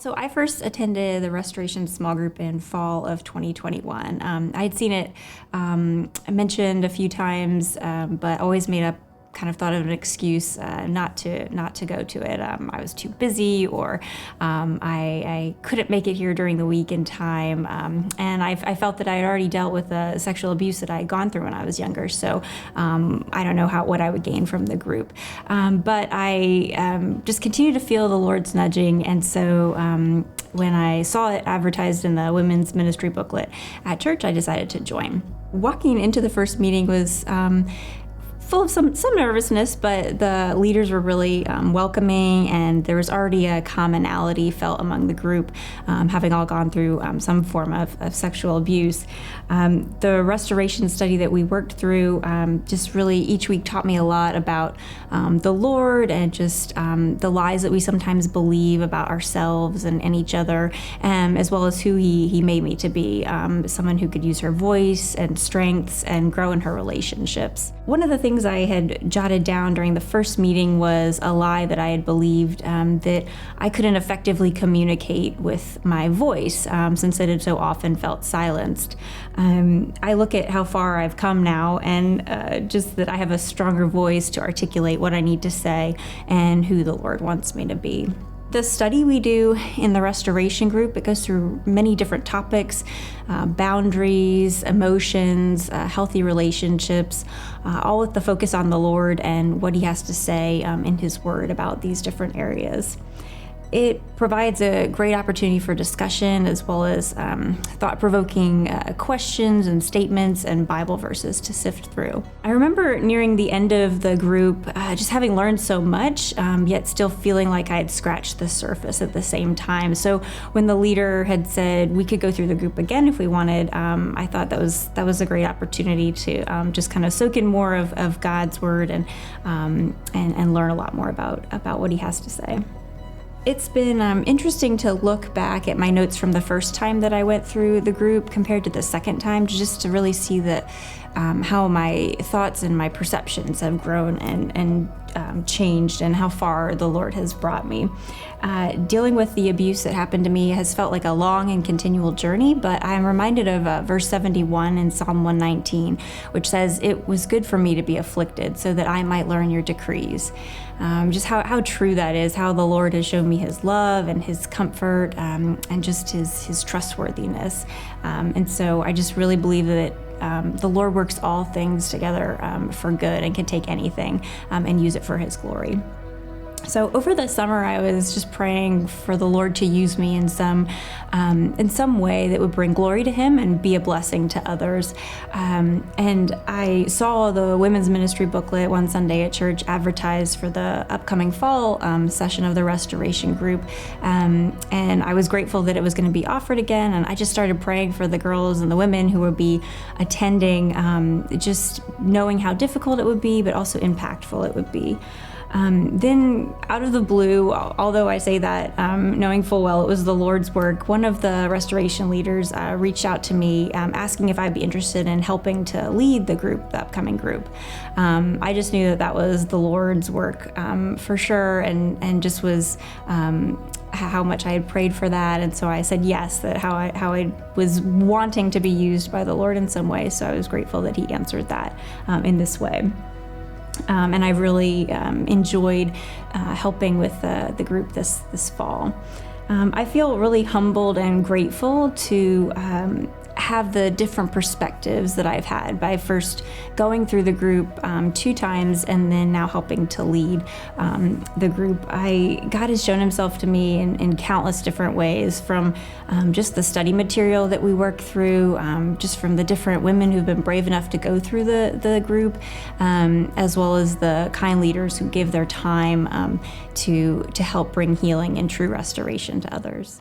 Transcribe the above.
So I first attended the Restoration Small Group in fall of 2021. I had seen it mentioned a few times, but always made up kind of thought of an excuse not to go to it. I was too busy, or I couldn't make it here during the week in time, and I felt that I had already dealt with the sexual abuse that I had gone through when I was younger. So I don't know what I would gain from the group, but I just continued to feel the Lord's nudging, and so when I saw it advertised in the women's ministry booklet at church, I decided to join. Walking into the first meeting was full of some nervousness, but the leaders were really welcoming, and there was already a commonality felt among the group, having all gone through some form of sexual abuse. The restoration study that we worked through just really each week taught me a lot about the Lord, and just the lies that we sometimes believe about ourselves and each other, as well as who He made me to be, someone who could use her voice and strengths and grow in her relationships. One of the things I had jotted down during the first meeting was a lie that I had believed, that I couldn't effectively communicate with my voice, since it had so often felt silenced. I look at how far I've come now, and just that I have a stronger voice to articulate what I need to say and who the Lord wants me to be. The study we do in the restoration group, it goes through many different topics, boundaries, emotions, healthy relationships, all with the focus on the Lord and what He has to say in His Word about these different areas. It provides a great opportunity for discussion, as well as thought-provoking questions and statements and Bible verses to sift through. I remember nearing the end of the group just having learned so much, yet still feeling like I had scratched the surface at the same time. So when the leader had said we could go through the group again if we wanted, I thought that was a great opportunity to just kind of soak in more of God's Word and learn a lot more about what He has to say. It's been interesting to look back at my notes from the first time that I went through the group compared to the second time, just to really see that how my thoughts and my perceptions have grown and changed, and how far the Lord has brought me. Dealing with the abuse that happened to me has felt like a long and continual journey, but I'm reminded of verse 71 in Psalm 119, which says, "It was good for me to be afflicted so that I might learn your decrees." Just how true that is, how the Lord has shown me His love and His comfort, and just His trustworthiness. And so I just really believe that the Lord works all things together for good, and can take anything and use it for His glory. So over the summer, I was just praying for the Lord to use me in some way that would bring glory to Him and be a blessing to others. And I saw the women's ministry booklet one Sunday at church advertised for the upcoming fall session of the restoration group. And I was grateful that it was going to be offered again. And I just started praying for the girls and the women who would be attending, just knowing how difficult it would be, but also impactful it would be. Then out of the blue, although I say that knowing full well it was the Lord's work, one of the restoration leaders reached out to me asking if I'd be interested in helping to lead the upcoming group. I just knew that was the Lord's work for sure, and just was how much I had prayed for that. And so I said yes, that how I was wanting to be used by the Lord in some way. So I was grateful that He answered that in this way. And I really enjoyed helping with the group this fall. I feel really humbled and grateful to have the different perspectives that I've had by first going through the group 2 times, and then now helping to lead the group. God has shown Himself to me in countless different ways, from just the study material that we work through, just from the different women who've been brave enough to go through the group, as well as the kind leaders who give their time to help bring healing and true restoration to others.